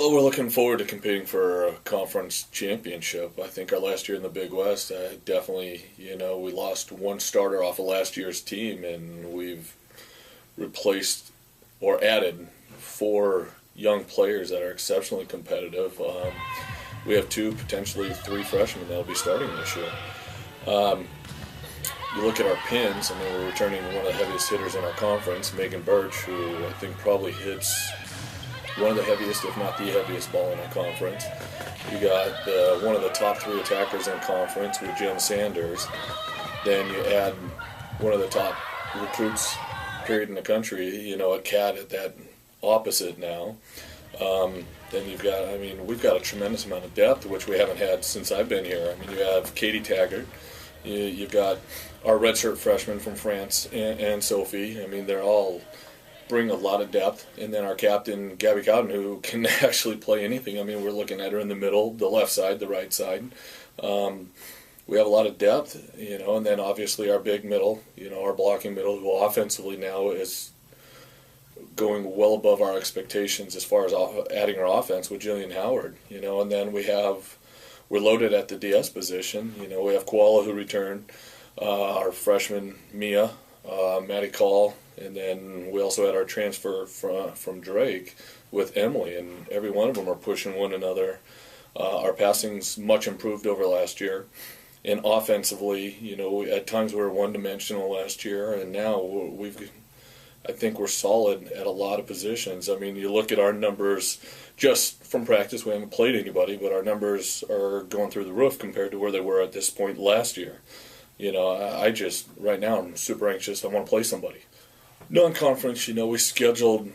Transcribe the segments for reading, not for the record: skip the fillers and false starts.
Well, we're looking forward to competing for a conference championship. I think our last year in the Big West, definitely, we lost one starter off of last year's team, and we've replaced or added 4 young players that are exceptionally competitive. We have 2, potentially 3 freshmen that will be starting this year. You look at our pins, we're returning one of the heaviest hitters in our conference, Megan Birch, who I think probably hits one of the heaviest, if not the heaviest ball in our conference. You got one of the top 3 attackers in conference with Jen Sanders. Then you add one of the top recruits, period, in the country, a cat at that opposite now. Then you've got, we've got a tremendous amount of depth, which we haven't had since I've been here. You have Katie Taggart. You've got our redshirt freshman from France and Sophie. They're all bring a lot of depth. And then our captain, Gabby Cowden, who can actually play anything. We're looking at her in the middle, the left side, the right side. We have a lot of depth, and then obviously our big middle, our blocking middle, who offensively now is going well above our expectations as far as adding our offense with Jillian Howard, and then we're loaded at the DS position. We have Koala, who returned, our freshman Mia, Maddie Call, and then we also had our transfer from Drake with Emily, and every one of them are pushing one another. Our passing's much improved over last year, and offensively, at times we were one-dimensional last year, and now I think we're solid at a lot of positions. You look at our numbers just from practice. We haven't played anybody, but our numbers are going through the roof compared to where they were at this point last year. Right now I'm super anxious. I want to play somebody. Non-conference, we scheduled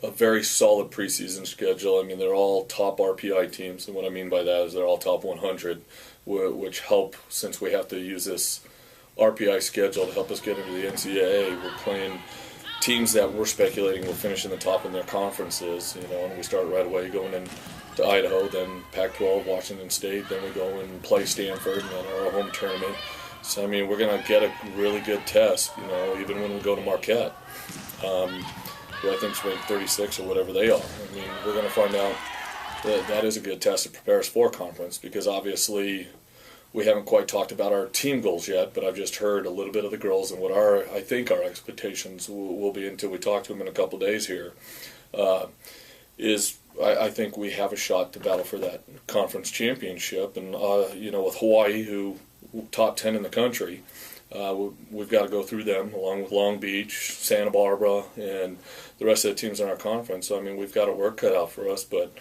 a very solid preseason schedule. They're all top RPI teams, and what I mean by that is they're all top 100, which help, since we have to use this RPI schedule to help us get into the NCAA. We're playing teams that we're speculating will finish in the top in their conferences, and we start right away going into Idaho, then Pac-12, Washington State, then we go and play Stanford, and then our home tournament. So, we're going to get a really good test, even when we go to Marquette, who I think is ranked 36 or whatever they are. We're going to find out that is a good test to prepare us for conference, because obviously we haven't quite talked about our team goals yet, but I've just heard a little bit of the girls and what I think our expectations will be until we talk to them in a couple days here. I think we have a shot to battle for that conference championship, and with Hawaii, who top 10 in the country, we've got to go through them along with Long Beach, Santa Barbara, and the rest of the teams in our conference. So we've got a work cut out for us, but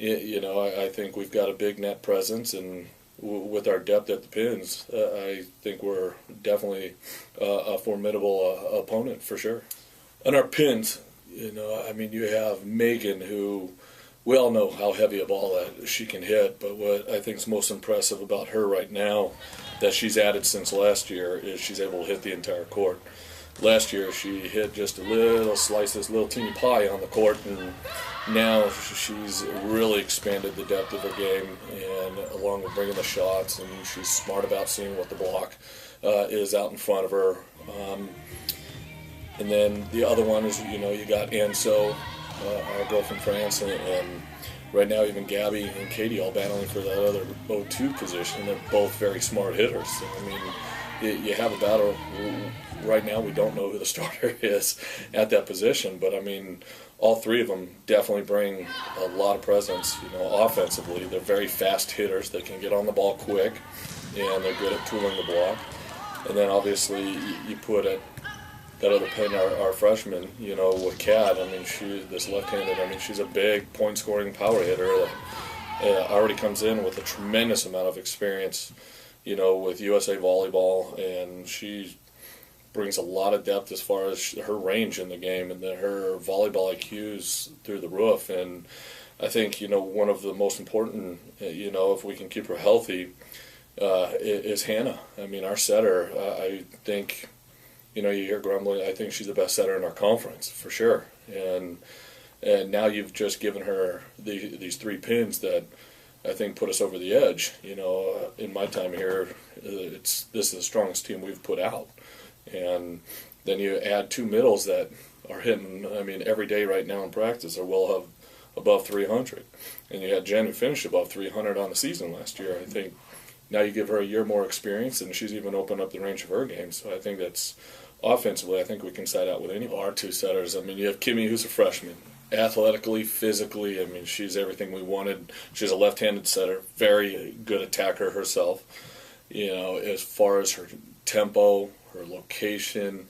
I think we've got a big net presence, and with our depth at the pins, I think we're definitely a formidable opponent for sure. On our pins, you have Megan, who we all know how heavy a ball that she can hit, but what I think is most impressive about her right now that she's added since last year is she's able to hit the entire court. Last year she hit just a little slice, this little teeny pie on the court, and now she's really expanded the depth of her game, and along with bringing the shots, and she's smart about seeing what the block is out in front of her. And then the other one is, you got Anso, our girl from France, and right now even Gabby and Katie all battling for that other 0-2 position. They're both very smart hitters. So, you have a battle. Right now we don't know who the starter is at that position, but all 3 of them definitely bring a lot of presence. Offensively, they're very fast hitters. They can get on the ball quick, and they're good at tooling the block. And then obviously you put at that other pin, our freshman, with Kat. This left-handed, she's a big point-scoring power hitter that already comes in with a tremendous amount of experience, with USA Volleyball, and she brings a lot of depth as far as her range in the game, and her volleyball IQ is through the roof. And I think, one of the most important, if we can keep her healthy, is Hannah. Our setter, I think, you hear grumbling, I think she's the best setter in our conference, for sure. And now you've just given her these 3 pins that I think put us over the edge. In my time here, this is the strongest team we've put out. And then you add 2 middles that are hitting, every day right now in practice, or will have above 300. And you had Jen who finished above 300 on the season last year. I think now you give her a year more experience, and she's even opened up the range of her game. So I think that's, offensively, I think we can side out with any of our two setters. I mean, you have Kimmy, who's a freshman. Athletically, physically, I mean, she's everything we wanted. She's a left-handed setter, very good attacker herself. You know, as far as her tempo, her location,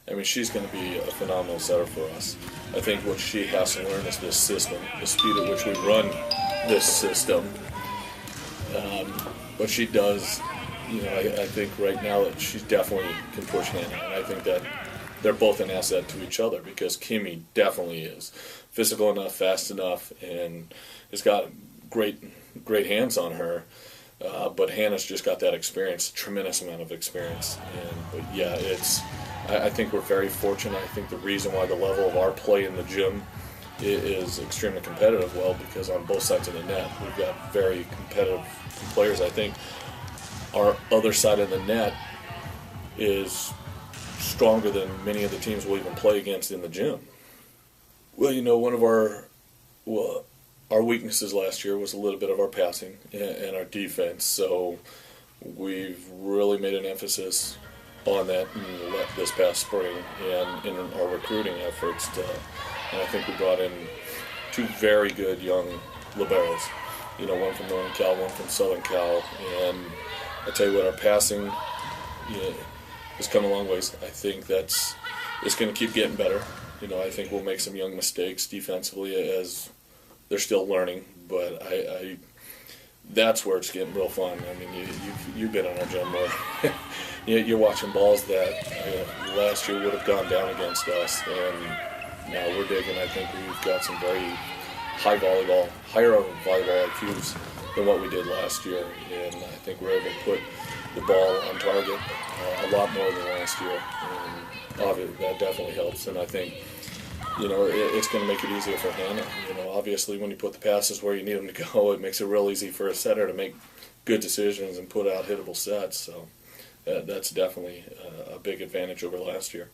I mean, she's going to be a phenomenal setter for us. I think what she has to learn is this system, the speed at which we run this system. But she does, you know, I think right now that she definitely can push Hannah, and I think that they're both an asset to each other because Kimmy definitely is physical enough, fast enough, and has got great hands on her. But Hannah's just got that experience, tremendous amount of experience. But yeah, I think we're very fortunate. I think the reason why the level of our play in the gym is extremely competitive, well, because on both sides of the net, we've got very competitive players. I think our other side of the net is stronger than many of the teams we'll even play against in the gym. Well, you know, one of our weaknesses last year was a little bit of our passing and our defense, so we've really made an emphasis on that this past spring and in our recruiting efforts. And I think we brought in two very good young liberos, you know, one from Northern Cal, one from Southern Cal, and I tell you what, our passing has come a long ways. I think it's going to keep getting better. You know, I think we'll make some young mistakes defensively as they're still learning, but that's where it's getting real fun. I mean, you've been on our gym more. You're watching balls that last year would have gone down against us, and now we're digging. I think we've got some very higher volleyball IQs than what we did last year, and I think we're able to put the ball on target a lot more than last year, and obviously that definitely helps. And I think, you know, it's going to make it easier for Hannah. You know, obviously when you put the passes where you need them to go, it makes it real easy for a setter to make good decisions and put out hittable sets. So that's definitely a big advantage over last year.